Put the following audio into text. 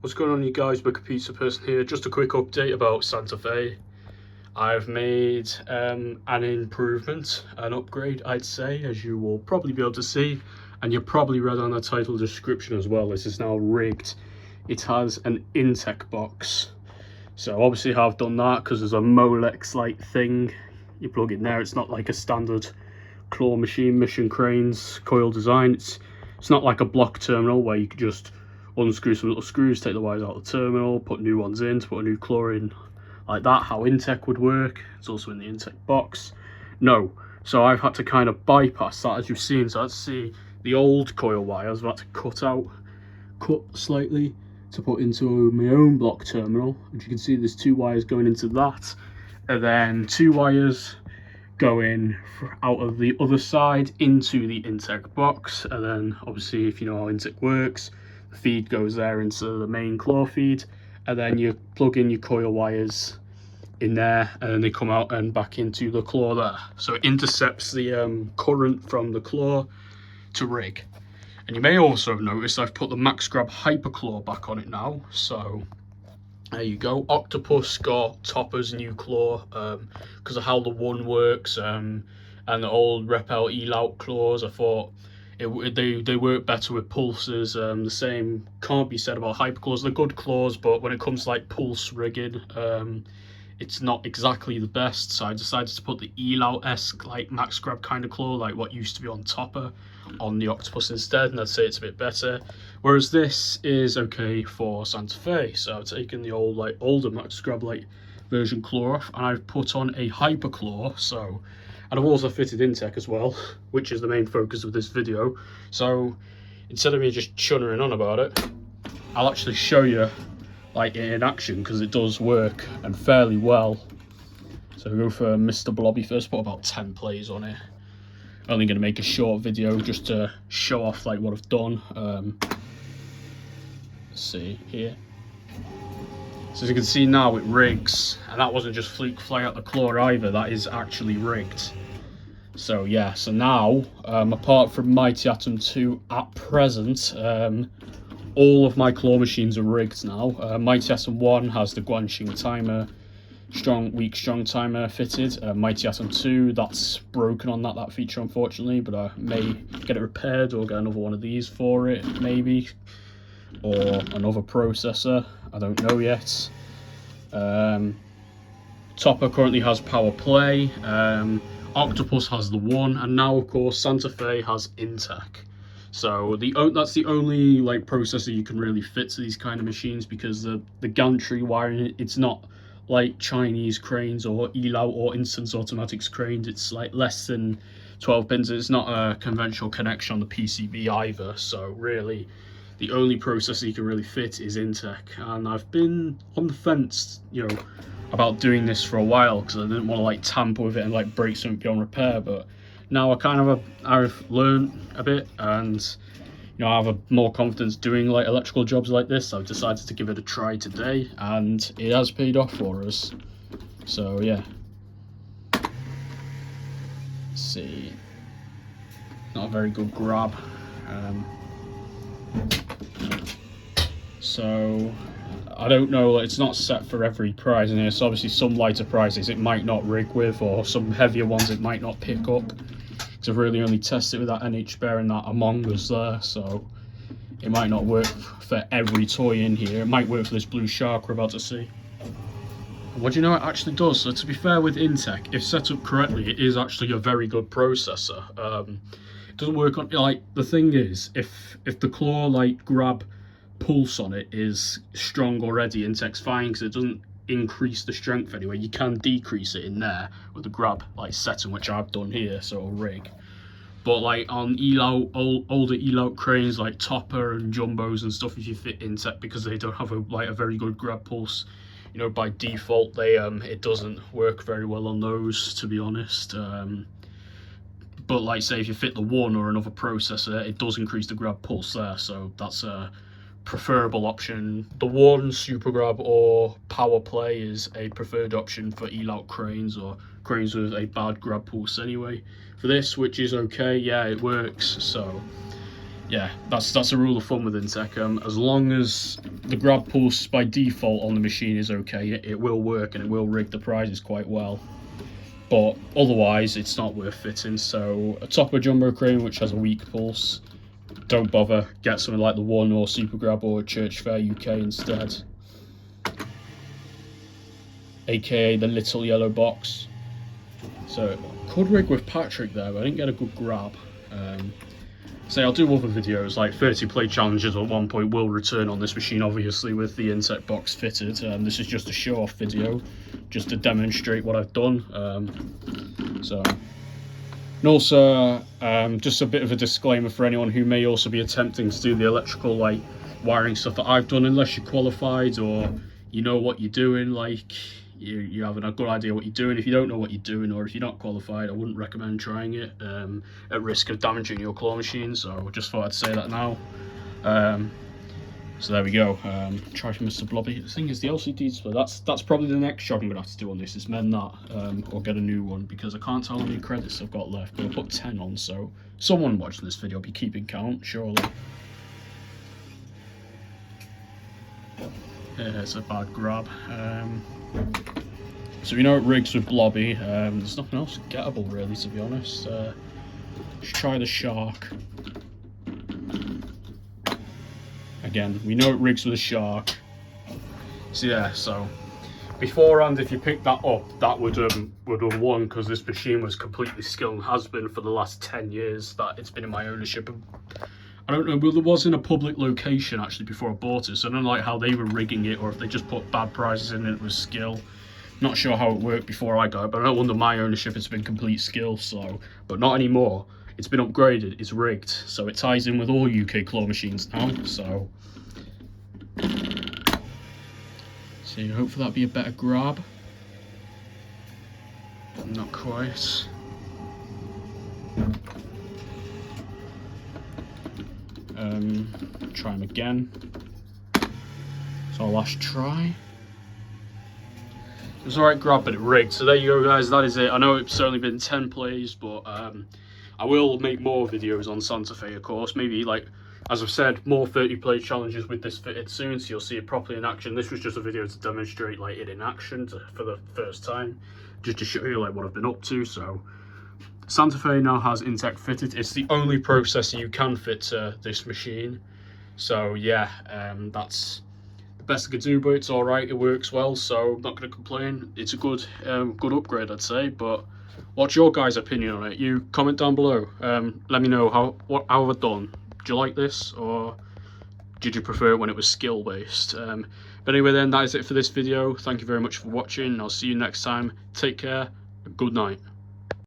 What's going on, you guys? Wicked Pizza Person here. Just a quick update about Santa Fe. I've made an improvement, an upgrade, I'd say, as you will probably be able to see, and you probably read on the title description as well. This is now rigged. It has an Intec box. So obviously I've done that because there's a Molex-like thing. You plug in there. It's not like a standard claw machine, Mission Cranes coil design. It's not like a block terminal where you could just unscrew some little screws, take the wires out of the terminal, put new ones in to put a new claw in, like that, how Intec would work. It's also in the Intec box. No, so I've had to kind of bypass that, as you've seen. So let's see the old coil wires I've had to cut slightly to put into my own block terminal. As you can see, there's two wires going into that, and then two wires going out of the other side into the Intec box. And then obviously, if you know how Intec works, the feed goes there into the main claw feed, and then you plug in your coil wires in there, and then they come out and back into the claw there. So it intercepts the current from the claw to rig. And you may also have noticed I've put the MaxGrab Hyperclaw back on it now. So there you go. Octopus got Topper's new claw because of how the one works, and the old Repel E-Lout claws. I thought they work better with pulses. The same can't be said about Hyperclaws. They're good claws, but when it comes to like pulse rigging, it's not exactly the best. So I decided to put the E-Lout-esque like MaxGrab kind of claw, like what used to be on Topper, on the Octopus instead, and I'd say it's a bit better. Whereas this is okay for Santa Fe. So I've taken the old like older MaxGrab like version claw off, and I've put on a Hyperclaw. So, and I've also fitted Intec as well, which is the main focus of this video. So instead of me just chunnering on about it, I'll actually show you like in action, because it does work and fairly well. So we'll go for Mr. Blobby first, put about 10 plays on it. Only going to make a short video just to show off like what I've done. Let's see here. So as you can see now, it rigs, and that wasn't just fluke fly out the claw either, that is actually rigged. So yeah, so now, apart from Mighty Atom 2 at present, all of my claw machines are rigged now. Mighty Atom 1 has the Guanxing timer, weak strong timer fitted. Mighty Atom 2, that's broken on that feature unfortunately, but I may get it repaired or get another one of these for it, maybe. Or another processor, I don't know yet. Topper currently has Power Play, Octopus has the one, and now of course Santa Fe has Intec. So that's the only like processor you can really fit to these kind of machines, because the gantry wiring, it's not like Chinese cranes or E-Lout or Instance Automatics cranes. It's like less than 12 pins. It's not a conventional connection on the PCB either. So really, the only processor you can really fit is Intec. And I've been on the fence, you know, about doing this for a while, because I didn't want to like tamper with it and like break something beyond repair. But now I've learned a bit, and you know, I have more confidence doing like electrical jobs like this. I've decided to give it a try today, and it has paid off for us. So yeah, let's see, not a very good grab. So I don't know, it's not set for every prize in here, so obviously some lighter prizes it might not rig with, or some heavier ones it might not pick up, because I've really only tested with that NH Bear and that Among Us there, so it might not work for every toy in here. It might work for this blue shark we're about to see. And what do you know it actually does? So to be fair with Intec, if set up correctly, it is actually a very good processor. It doesn't work on, like, the thing is, if the claw like grab pulse on it is strong already, Intec's fine, because it doesn't increase the strength anyway. You can decrease it in there with the grab like setting, which I've done here, so it'll rig. But like on E-Lout, older E-Lout cranes like Topper and Jumbos and stuff, if you fit Intec, because they don't have a very good grab pulse, you know, by default they it doesn't work very well on those, to be honest. But like say if you fit the one or another processor, it does increase the grab pulse there, so that's a preferable option. The one, Super Grab or Power Play, is a preferred option for E-Lout cranes or cranes with a bad grab pulse anyway. For this, which is okay, yeah, it works. So yeah, that's a rule of thumb with Intech. As long as the grab pulse by default on the machine is okay, it will work and it will rig the prizes quite well. But otherwise, it's not worth fitting. So a Topper Jumbo crane which has a weak pulse, don't bother. Get something like the One or Super Grab or Church Fair UK instead, aka the little yellow box. So could rig with Patrick there, but I didn't get a good grab. So I'll do other videos, like 30 play challenges at one point will return on this machine, obviously with the Intech box fitted. This is just a show off video, just to demonstrate what I've done. And also, just a bit of a disclaimer for anyone who may also be attempting to do the electrical like wiring stuff that I've done. Unless you're qualified or you know what you're doing, like you have a good idea what you're doing. If you don't know what you're doing, or if you're not qualified, I wouldn't recommend trying it at risk of damaging your claw machine. So I just thought I'd say that now. So there we go. Try for Mr. Blobby. The thing is, the LCD display, that's probably the next job I'm gonna have to do on this, is mend that or get a new one, because I can't tell how many credits I've got left, but I put 10 on, so someone watching this video will be keeping count, surely. Yeah, it's a bad grab. So we know it rigs with Blobby. There's nothing else gettable really, to be honest. Let's try the Shark. Again, we know it rigs with a Shark. So yeah, so beforehand, if you picked that up, that would have won, because this machine was completely skilled and has been for the last 10 years that it's been in my ownership. I don't know, well, it was in a public location actually before I bought it, so I don't know like how they were rigging it, or if they just put bad prizes in and it was skill. Not sure how it worked before I got it, but I know under my ownership it's been complete skill, so, but not anymore. It's been upgraded, it's rigged, so it ties in with all UK claw machines now, so hope for that be a better grab. Not quite. Try him again. So our last try. It was alright grab, but it rigged. So there you go, guys, that is it. I know it's only been 10 plays, but I will make more videos on Santa Fe, of course. Maybe, like, as I've said, more 30 play challenges with this fitted soon, so you'll see it properly in action. This was just a video to demonstrate like it in action for the first time, just to show you like what I've been up to. So Santa Fe now has Intech fitted. It's the only processor you can fit to this machine. So yeah, that's the best I could do, but it's all right. It works well, so I'm not going to complain. It's a good upgrade, I'd say. But what's your guys' opinion on it? You comment down below. Let me know how have I done. Do you like this, or did you prefer it when it was skill based? But anyway, then that is it for this video. Thank you very much for watching. I'll see you next time. Take care. Good night.